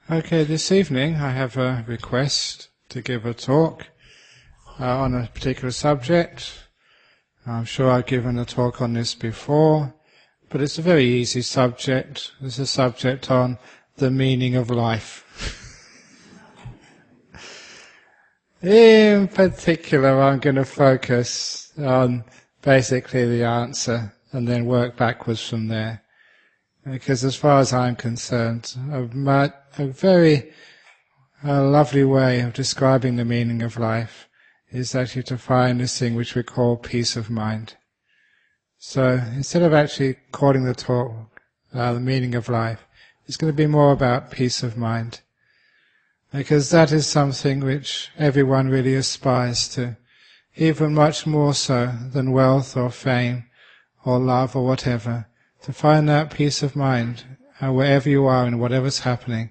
Okay, this evening I have a request to give a talk on a particular subject. I'm sure I've given a talk on this before, but it's a very easy subject. It's a subject on the meaning of life. In particular, I'm going to focus on basically the answer and then work backwards from there. Because as far as I'm concerned, a very lovely way of describing the meaning of life is actually to find this thing which we call peace of mind. So instead of actually calling the talk the meaning of life, it's going to be more about peace of mind. Because that is something which everyone really aspires to, even much more so than wealth or fame or love or whatever. To find that peace of mind, wherever you are and whatever's happening,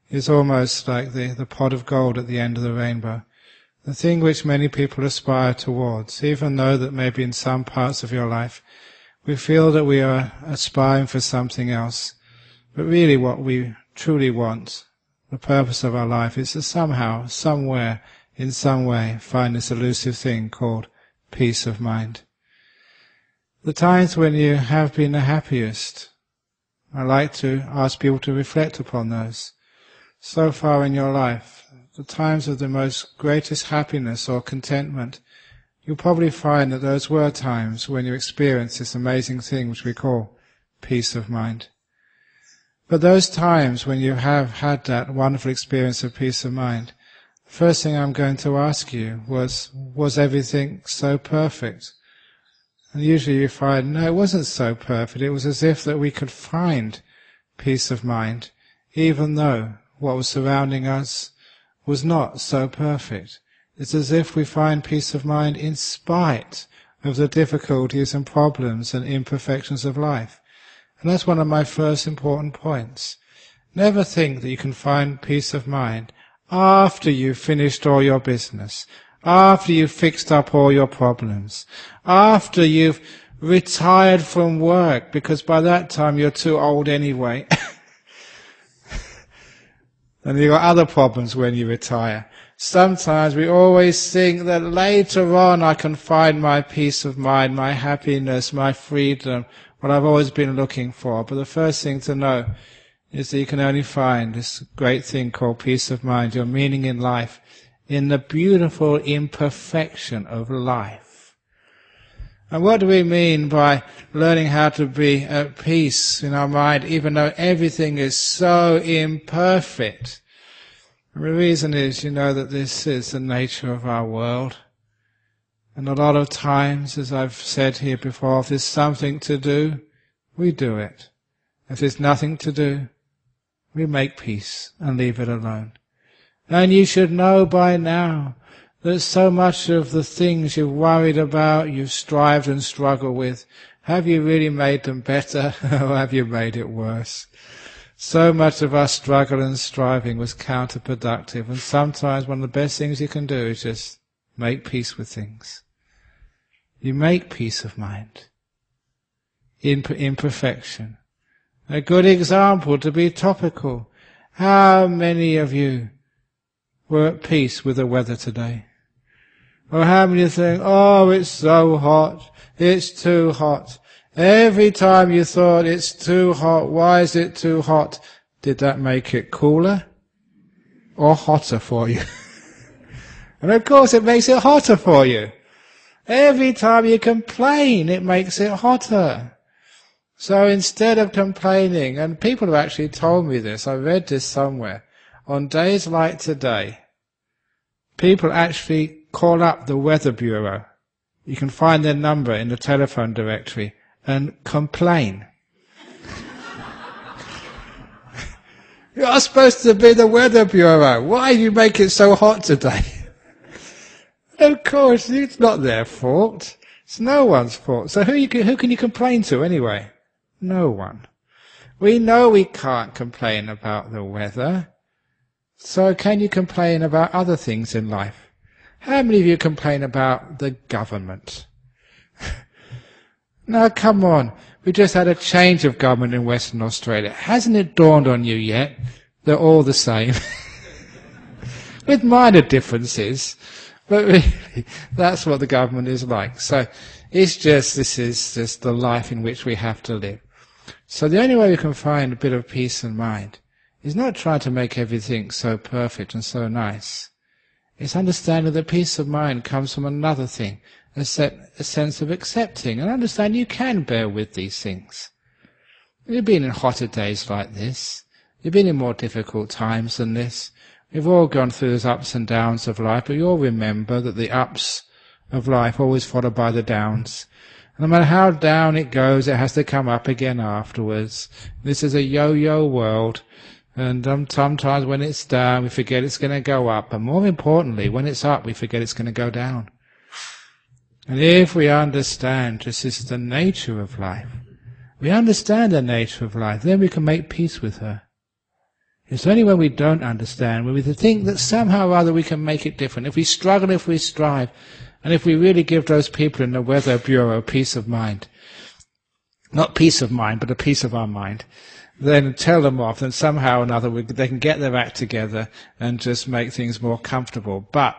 is almost like the pot of gold at the end of the rainbow. The thing which many people aspire towards, even though that maybe in some parts of your life we feel that we are aspiring for something else. But really what we truly want, the purpose of our life, is to somehow, somewhere, in some way, find this elusive thing called peace of mind. The times when you have been the happiest, I like to ask people to reflect upon those. So far in your life, the times of the most greatest happiness or contentment, you'll probably find that those were times when you experienced this amazing thing which we call peace of mind. But those times when you have had that wonderful experience of peace of mind, the first thing I'm going to ask you was everything so perfect? And usually you find, no, it wasn't so perfect. It was as if that we could find peace of mind, even though what was surrounding us was not so perfect. It's as if we find peace of mind in spite of the difficulties and problems and imperfections of life. And that's one of my first important points. Never think that you can find peace of mind after you've finished all your business, after you've fixed up all your problems, after you've retired from work, because by that time you're too old anyway. And you've got other problems when you retire. Sometimes we always think that later on I can find my peace of mind, my happiness, my freedom, what I've always been looking for. But the first thing to know is that you can only find this great thing called peace of mind, your meaning in life, in the beautiful imperfection of life. And what do we mean by learning how to be at peace in our mind, even though everything is so imperfect? And the reason is, you know, that this is the nature of our world. And a lot of times, as I've said here before, if there's something to do, we do it. If there's nothing to do, we make peace and leave it alone. And you should know by now that so much of the things you've worried about, you've strived and struggled with, have you really made them better or have you made it worse? So much of our struggle and striving was counterproductive, and sometimes one of the best things you can do is just make peace with things. You make peace of mind in imperfection. A good example, to be topical, how many of you were at peace with the weather today? Or how many think, oh, it's so hot, it's too hot. Every time you thought it's too hot, why is it too hot? Did that make it cooler or hotter for you? And of course it makes it hotter for you. Every time you complain, it makes it hotter. So instead of complaining, and people have actually told me this, I read this somewhere, on days like today, people actually call up the Weather Bureau. You can find their number in the telephone directory and complain. You're supposed to be the Weather Bureau. Why do you make it so hot today? Of course, it's not their fault. It's no one's fault. So who can you complain to anyway? No one. We know we can't complain about the weather. So can you complain about other things in life? How many of you complain about the government? Now, come on. We just had a change of government in Western Australia. Hasn't it dawned on you yet They're all the same, with minor differences, but really, that's what the government is like. So this is just the life in which we have to live. So the only way we can find a bit of peace and mind is not trying to make everything so perfect and so nice. It's understanding that peace of mind comes from another thing, a sense of accepting and understanding you can bear with these things. You've been in hotter days like this. You've been in more difficult times than this. We've all gone through those ups and downs of life, but you all remember that the ups of life are always followed by the downs. No matter how down it goes, it has to come up again afterwards. This is a yo-yo world, and sometimes when it's down, we forget it's going to go up. But more importantly, when it's up, we forget it's going to go down. And if we understand this is the nature of life, we understand the nature of life, then we can make peace with her. It's only when we don't understand, when we think that somehow or other we can make it different, if we struggle, if we strive, and if we really give those people in the Weather Bureau a peace of mind, not peace of mind, but a peace of our mind, then tell them off, then somehow or another they can get their act together and just make things more comfortable. But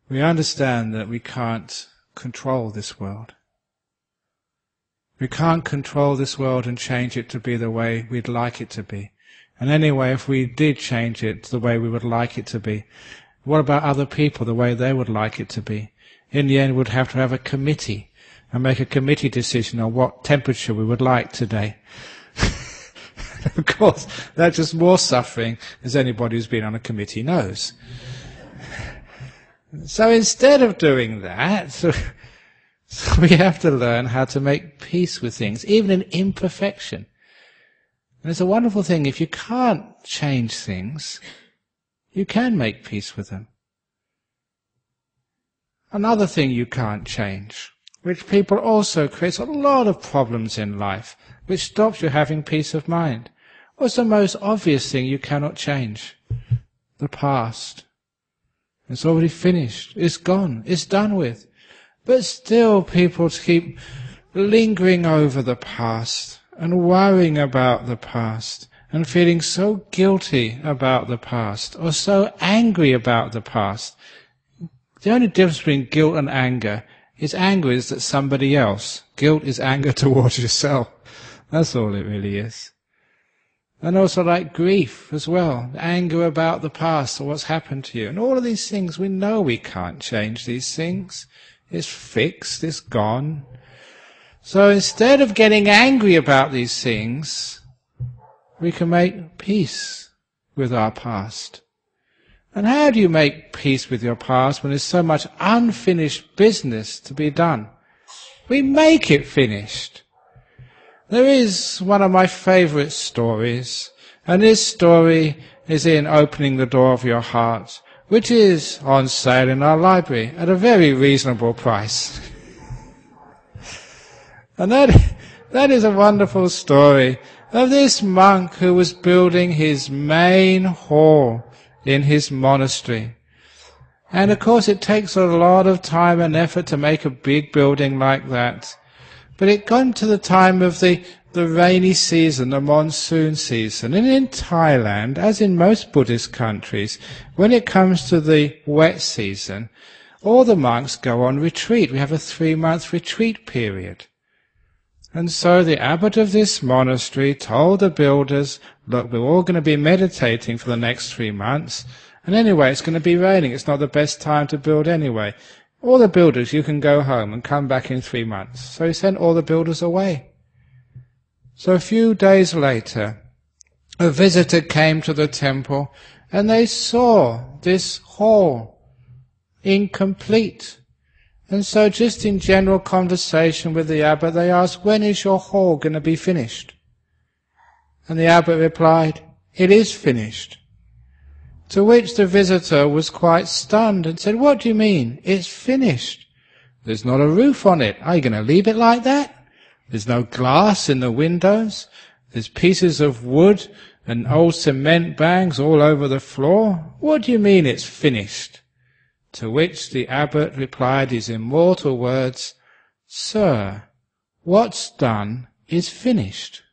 we understand that we can't control this world. We can't control this world and change it to be the way we'd like it to be. And anyway, if we did change it the way we would like it to be, what about other people, the way they would like it to be? In the end, we'd have to have a committee and make a committee decision on what temperature we would like today. Of course, that's just more suffering, as anybody who's been on a committee knows. So instead of doing that, so we have to learn how to make peace with things, even in imperfection. And it's a wonderful thing. If you can't change things, you can make peace with them. Another thing you can't change, which people also creates a lot of problems in life, which stops you having peace of mind. What's the most obvious thing you cannot change? The past. It's already finished. It's gone. It's done with. But still people keep lingering over the past and worrying about the past and feeling so guilty about the past or so angry about the past. The only difference between guilt and anger is anger is at somebody else. Guilt is anger towards yourself. That's all it really is. And also like grief as well. Anger about the past or what's happened to you. And all of these things, we know we can't change these things. It's fixed, it's gone. So instead of getting angry about these things, we can make peace with our past. And how do you make peace with your past when there's so much unfinished business to be done? We make it finished. There is one of my favorite stories, and this story is in Opening the Door of Your Heart, which is on sale in our library at a very reasonable price. And that is a wonderful story of this monk who was building his main hall in his monastery. And of course it takes a lot of time and effort to make a big building like that. But it got to the time of the rainy season, the monsoon season. And in Thailand, as in most Buddhist countries, when it comes to the wet season, all the monks go on retreat. We have a 3-month retreat period. And so the abbot of this monastery told the builders, look, we're all going to be meditating for the next 3 months. And anyway, it's going to be raining. It's not the best time to build anyway. All the builders, you can go home and come back in 3 months. So he sent all the builders away. So a few days later, a visitor came to the temple and they saw this hall incomplete. And so just in general conversation with the abbot, they asked, when is your hall going to be finished? And the abbot replied, it is finished. To which the visitor was quite stunned and said, what do you mean? It's finished. There's not a roof on it. Are you going to leave it like that? There's no glass in the windows. There's pieces of wood and old cement bags all over the floor. What do you mean it's finished? To which the abbot replied his immortal words, Sir, what's done is finished.